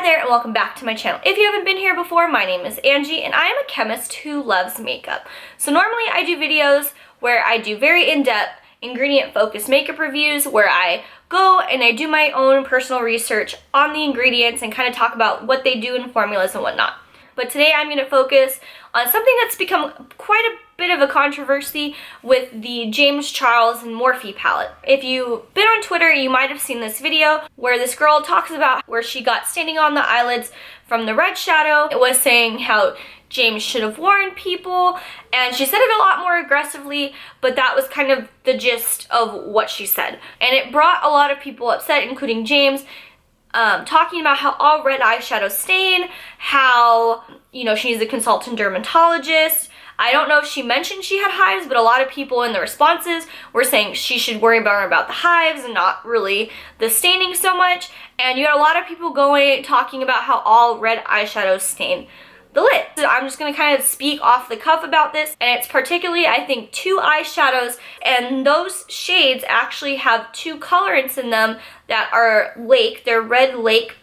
Hi there and welcome back to my channel. If you haven't been here before, my name is Angie and I am a chemist who loves makeup. So normally I do videos where I do very in-depth ingredient focused makeup reviews where I go and I do my own personal research on the ingredients and kind of talk about what they do in formulas and whatnot. But today I'm going to focus on something that's become quite a bit of a controversy with the James Charles and Morphe palette. If you've been on Twitter, you might have seen this video where this girl talks about where she got staining on the eyelids from the red shadow. It was saying how James should have warned people, and she said it a lot more aggressively, but that was kind of the gist of what she said. And it brought a lot of people upset, including James, talking about how all red eyeshadows stain, how, you know, she's a consultant dermatologist. I don't know if she mentioned she had hives, but a lot of people in the responses were saying she should worry more about the hives and not really the staining so much. And you had a lot of people talking about how all red eyeshadows stain the lid. So I'm just going to kind of speak off the cuff about this, and it's particularly, I think, two eyeshadows, and those shades actually have two colorants in them that are lake, they're red lake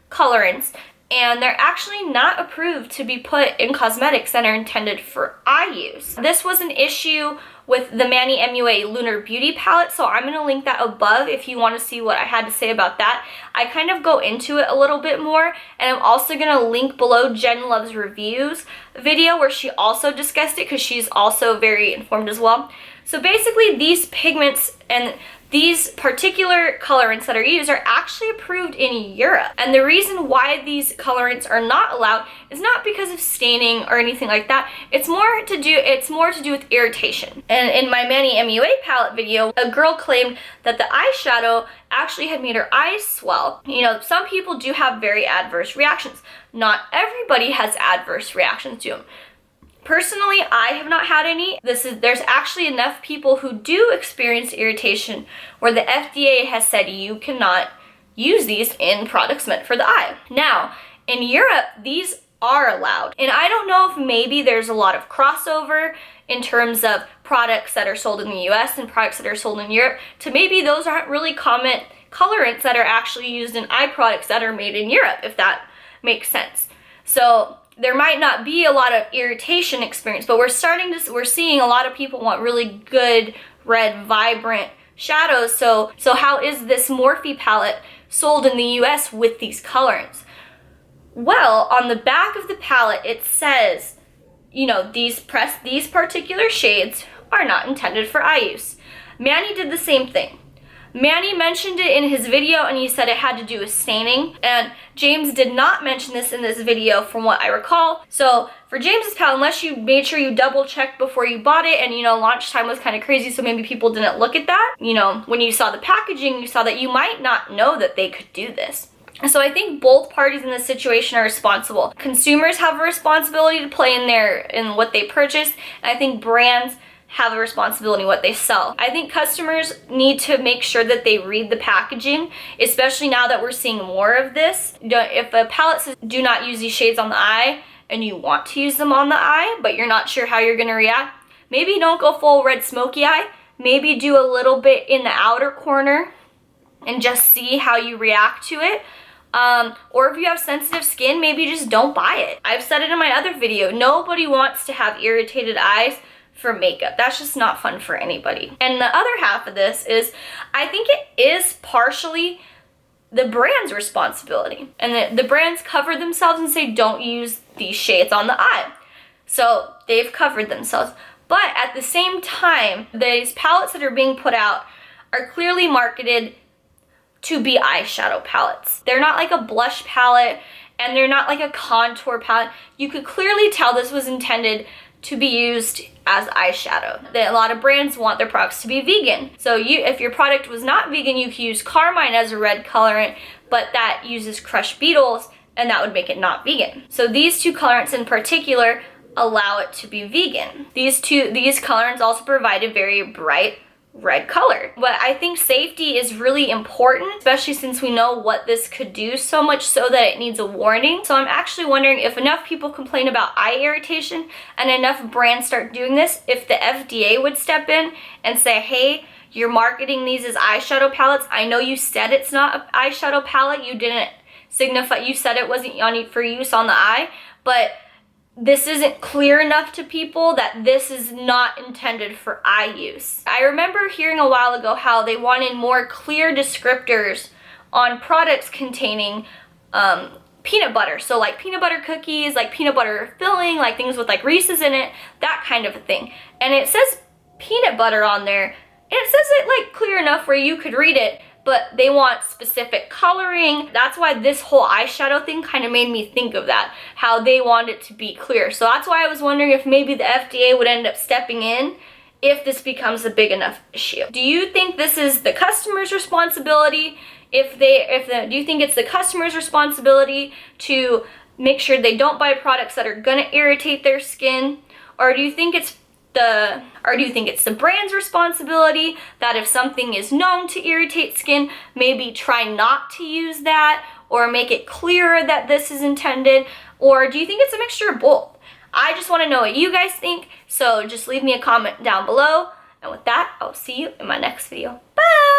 colorants, and they're actually not approved to be put in cosmetics that are intended for eye use. This was an issue with the Manny MUA Lunar Beauty palette, so I'm going to link that above if you want to see what I had to say about that. I kind of go into it a little bit more, and I'm also going to link below Jen Loves Reviews video where she also discussed it because she's also very informed as well. So basically these pigments and these particular colorants that are used are actually approved in Europe. And the reason why these colorants are not allowed is not because of staining or anything like that. It's more to do with irritation. And in my Manny MUA palette video, a girl claimed that the eyeshadow actually had made her eyes swell. You know, some people do have very adverse reactions. Not everybody has adverse reactions to them. Personally, I have not had any. There's actually enough people who do experience irritation where the FDA has said you cannot use these in products meant for the eye. Now, in Europe, these are allowed. And I don't know if maybe there's a lot of crossover in terms of products that are sold in the US and products that are sold in Europe, to maybe those aren't really common colorants that are actually used in eye products that are made in Europe, if that makes sense. So there might not be a lot of irritation experience, but we're seeing a lot of people want really good, red, vibrant shadows. So how is this Morphe palette sold in the US with these colorants? Well, on the back of the palette, it says, you know, these particular shades are not intended for eye use. Manny did the same thing. Manny mentioned it in his video and he said it had to do with staining, and James did not mention this in this video from what I recall. So for James's palette, unless you made sure you double checked before you bought it, and you know, launch time was kind of crazy, so maybe people didn't look at that. You know, when you saw the packaging, you saw that you might not know that they could do this. So I think both parties in this situation are responsible. Consumers have a responsibility to play in what they purchase, and I think brands have a responsibility what they sell. I think customers need to make sure that they read the packaging, especially now that we're seeing more of this. If a palette says do not use these shades on the eye and you want to use them on the eye but you're not sure how you're going to react, maybe don't go full red smoky eye. Maybe do a little bit in the outer corner and just see how you react to it. Or if you have sensitive skin, maybe just don't buy it. I've said it in my other video, nobody wants to have irritated eyes for makeup. That's just not fun for anybody. And the other half of this is, I think it is partially the brand's responsibility. And the brands cover themselves and say, don't use these shades on the eye. So they've covered themselves. But at the same time, these palettes that are being put out are clearly marketed to be eyeshadow palettes. They're not like a blush palette, and they're not like a contour palette. You could clearly tell this was intended to be used as eyeshadow. A lot of brands want their products to be vegan. So if your product was not vegan, you could use carmine as a red colorant, but that uses crushed beetles, and that would make it not vegan. So these two colorants in particular allow it to be vegan. These colorants also provide a very bright red color. But I think safety is really important, especially since we know what this could do, so much so that it needs a warning. So I'm actually wondering if enough people complain about eye irritation and enough brands start doing this, if the FDA would step in and say, hey, you're marketing these as eyeshadow palettes. I know you said it's not an eyeshadow palette. You didn't signify, you said it wasn't for use on the eye, but this isn't clear enough to people that this is not intended for eye use. I remember hearing a while ago how they wanted more clear descriptors on products containing peanut butter. So like peanut butter cookies, like peanut butter filling, like things with like Reese's in it, that kind of a thing. And it says peanut butter on there, and it says it like clear enough where you could read it, but they want specific coloring. That's why this whole eyeshadow thing kind of made me think of that, how they want it to be clear. So that's why I was wondering if maybe the FDA would end up stepping in if this becomes a big enough issue. Do you think this is the customer's responsibility? Do you think it's the customer's responsibility to make sure they don't buy products that are gonna irritate their skin? Or do you think it's the brand's responsibility that if something is known to irritate skin, maybe try not to use that or make it clearer that this is intended? Or do you think it's a mixture of both? I just want to know what you guys think, so just leave me a comment down below. And with that, I'll see you in my next video. Bye!